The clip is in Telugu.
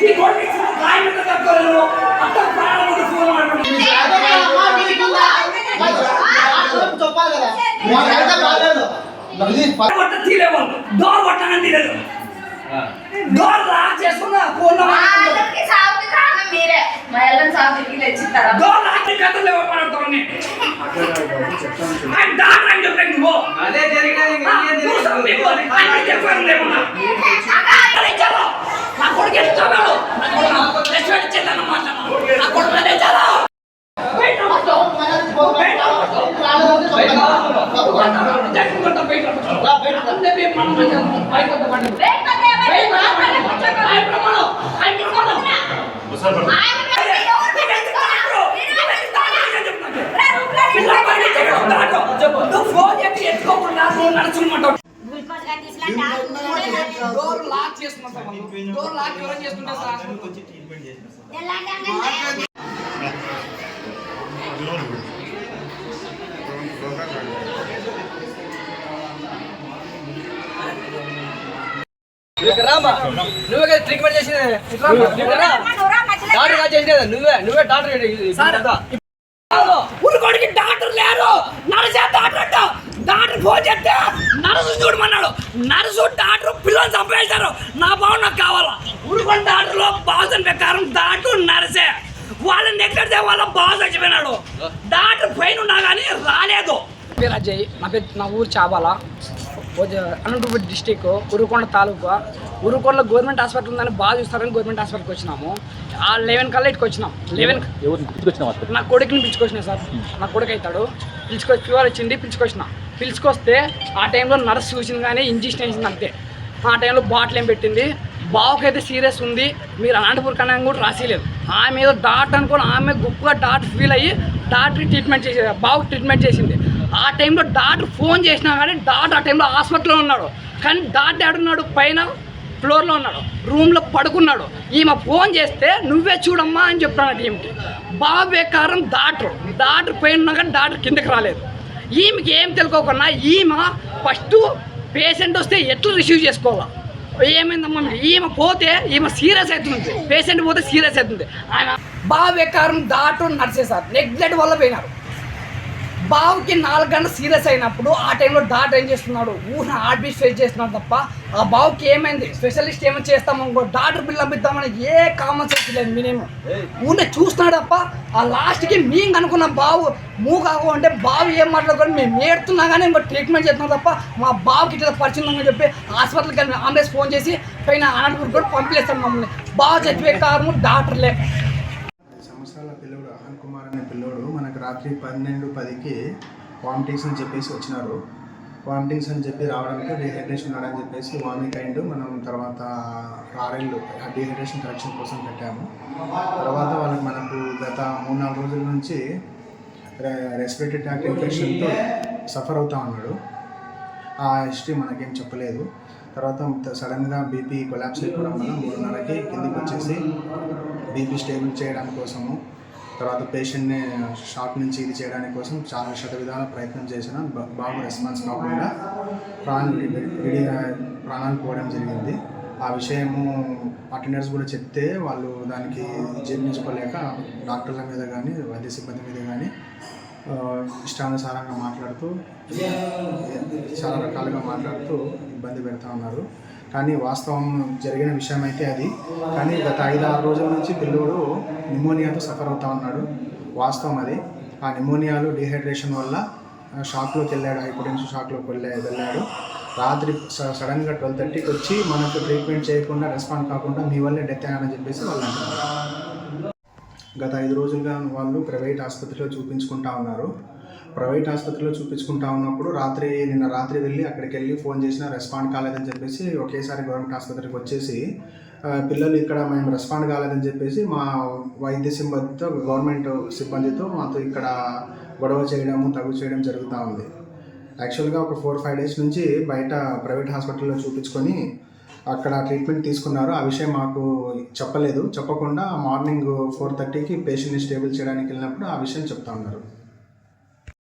ಈ ಗೋಲ್ಡ್ ಕಾಯಿಲೆ ತಕ್ಕೊಳ್ಳಲು ಅತ್ತ ಪ್ರಾಣವನ್ನು ಫೋನ್ ಮಾಡ್ಬಿಟ್ಟು డోర్ కొట్టనండి డోర్ లాక్ చేసుకున్నా ఫోన్ డోర్ లాక్ కథలు మాట్లాడుతాను డాక్టర్ అని చెప్పండి నువ్వు అదే జరిగినది నా కొడుకు ఎత్తుకున్నాడు రెస్పెక్ట్ చేద్దానమాట నా కొడుకు అదే చాలా డోర్ లాక్ చేసుకుంటాం డోర్ లాక్ ఎవరైనా చేసుకుంటారు నువ్వే ట్రీట్మెంట్ చేసేది డాక్టర్ చేసేది నువ్వే డాక్టర్ ఊరుకోడికి డాక్టర్ లేరు నర్సే డాక్టర్ అంట డాక్టర్ ఫోన్ చేస్తే నర్సు చూడమన్నాడు నర్సు డాక్టర్ పిల్లలు చంపేశారు నా బావ నాకు కావాలా ఊరుకోని డాక్టర్లో బాస్ ప్రకారం డాక్టర్ నర్సే వాళ్ళని నెగ్లెక్ట్ చేయ వాళ్ళ బాస్ చచ్చిపోయినాడు డాక్టర్ పైన ఉన్నా కానీ రాలేదు పేరు అజయ్ నా ఊరు చాబాల అనంతపురం డిస్టిక్ ఉరుకొండ తాలూకా ఉరుకొండలో గవర్నమెంట్ హాస్పిటల్ ఉందని బాగా చూస్తారని గవర్నమెంట్ హాస్పిటల్కి వచ్చినాము ఆ 11 కల్లా ఇటుకు వచ్చినాం 11 నా కొడుకుని పిలుచుకొచ్చినా సార్ నా కొడుకు అవుతాడు ఫీవర్ వచ్చింది పిలుచుకొస్తే ఆ టైంలో నర్స్ చూసింది కానీ ఇంజక్షన్ వేసింది అంతే ఆ టైంలో బాటిల్ ఏం పెట్టింది బావుకైతే సీరియస్ ఉంది మీరు అనంతపురం కన్నా కూడా రాసేయలేదు ఆమె ఏదో డాక్టర్ అనుకోని ఆమె గొప్పగా డాక్టర్ ఫీల్ అయ్యి డాక్టర్కి ట్రీట్మెంట్ చేసేది బావుకి ట్రీట్మెంట్ చేసింది ఆ టైంలో డాక్టర్ ఫోన్ చేసినా కానీ డాక్టర్ ఆ టైంలో హాస్పిటల్లో ఉన్నాడు కానీ డాక్టర్ ఎక్కడున్నాడు పైన ఫ్లోర్లో ఉన్నాడు రూమ్లో పడుకున్నాడు ఈమె ఫోన్ చేస్తే నువ్వే చూడమ్మా అని చెప్తాను టీంకి బాబు బేకారం డాక్టర్ పైన ఉన్నా కానీ డాక్టర్ కిందకి రాలేదు ఈమెకి ఏం తెలుసుకోకుండా ఈమె ఫస్ట్ పేషెంట్ వస్తే ఎట్లా రిసీవ్ చేసుకోవాలా ఏమైందమ్మా ఈమె పోతే ఈమె సీరియస్ అవుతుంది పేషెంట్ పోతే సీరియస్ అవుతుంది ఆయన బాబు బేకారం డాక్టర్ నర్సే సార్ నెగ్లెక్ట్ వల్ల పోయినారు బావుకి 4 గంటలు సీరియస్ అయినప్పుడు ఆ టైంలో డాక్టర్ ఏం చేస్తున్నాడు ఊరిని హార్ట్బీట్ ఫేస్ చేస్తున్నాడు తప్ప ఆ బావుకి ఏమైంది స్పెషలిస్ట్ ఏమైనా చేస్తామనుకో డాక్టర్ బిల్ పంపిద్దామని ఏ కామన్ సెన్స్ లేదు మినిమం ఊరిని చూస్తున్నాడు తప్ప ఆ లాస్ట్కి మేము అనుకున్న బావు మూగాకు అంటే బావు ఏం మాట్లాడుకొని మేము ఏడుతున్నా కానీ ఇంకో ట్రీట్మెంట్ చేస్తున్నాం తప్ప మా బావుకి ఇట్లా పరిచయం అని చెప్పి హాస్పిటల్కి వెళ్ళి అంబులెన్స్ ఫోన్ చేసి పైన అనంతపురం కూడా పంపిస్తాం మమ్మల్ని బావు చచ్చిపోయే కారణం డాక్టర్ లేక పిల్లోడు అహన్ కుమార్ అనే పిల్లోడు మనకు రాత్రి 12:10కి వామిటింగ్స్ అని చెప్పేసి వచ్చినారు వామిటింగ్స్ అని చెప్పి రావడానికి డీహైడ్రేషన్ ఉన్నాడని చెప్పేసి వామిట్ అయిండు మనం తర్వాత ఆర్ఎల్ డీహైడ్రేషన్ కరెక్షన్ కోసం పెట్టాము తర్వాత వాళ్ళకి మనకు గత 3-4 రోజుల నుంచి రెస్పిరేటరీ ట్రాక్ట్ ఇన్ఫెక్షన్తో సఫర్ అవుతూ ఉన్నాడు ఆ హిస్టరీ మనకేం చెప్పలేదు తర్వాత సడన్గా బీపీ కొలాప్స్ అయిపోవడం వల్ల 3:30కి కిందికి వచ్చేసి బీపీ స్టేబుల్ చేయడానికి కోసము తర్వాత పేషెంట్ని షాక్ నుంచి ఇది చేయడానికి కోసం చాలా శతవిధాల ప్రయత్నం చేసిన బాబు రెస్పాన్స్ కాకుండా ప్రాణాలు పోవడం జరిగింది ఆ విషయము అటెండర్స్ కూడా చెప్తే వాళ్ళు దానికి జీర్ణించుకోలేక డాక్టర్ల మీద కానీ వైద్య సిబ్బంది మీద కానీ ఇష్టానుసారంగా మాట్లాడుతూ చాలా రకాలుగా మాట్లాడుతూ ఇబ్బంది పెడతా ఉన్నారు కానీ వాస్తవం జరిగిన విషయం అయితే అది కానీ గత 5-6 రోజుల నుంచి పిల్లోడు నిమోనియాతో సఫర్ అవుతూ ఉన్నాడు వాస్తవం అది ఆ నిమోనియాలు డీహైడ్రేషన్ వల్ల షాక్లోకి వెళ్ళాడు హైపోటెన్షన్ షాక్లోకి వెళ్ళాడు రాత్రి సడన్గా 12:30కి వచ్చి మనకు ట్రీట్మెంట్ చేయకుండా రెస్పాండ్ కాకుండా మీ వల్లే డెత్ అయ్యానని చెప్పేసి వాళ్ళు అంటున్నారు గత 5 రోజులుగా వాళ్ళు ప్రైవేట్ ఆసుపత్రిలో చూపించుకుంటా ఉన్నారు ప్రైవేట్ ఆసుపత్రిలో చూపించుకుంటా ఉన్నప్పుడు నిన్న రాత్రి వెళ్ళి అక్కడికి వెళ్ళి ఫోన్ చేసినా రెస్పాండ్ కాలేదని చెప్పేసి ఒకేసారి గవర్నమెంట్ ఆసుపత్రికి వచ్చేసి పిల్లలు ఇక్కడ మేము రెస్పాండ్ కాలేదని చెప్పేసి మా వైద్య సిబ్బందితో గవర్నమెంట్ సిబ్బందితో మాతో ఇక్కడ గొడవ చేయడము తగు చేయడం జరుగుతూ ఉంది యాక్చువల్గా ఒక 4-5 డేస్ నుంచి బయట ప్రైవేట్ హాస్పిటల్లో చూపించుకొని అక్కడ ట్రీట్మెంట్ తీసుకున్నారు ఆ విషయం మాకు చెప్పకుండా మార్నింగ్ 4:30కి పేషెంట్ని స్టేబుల్ చేయడానికి వెళ్ళినప్పుడు ఆ విషయం చెప్తా ఉన్నారు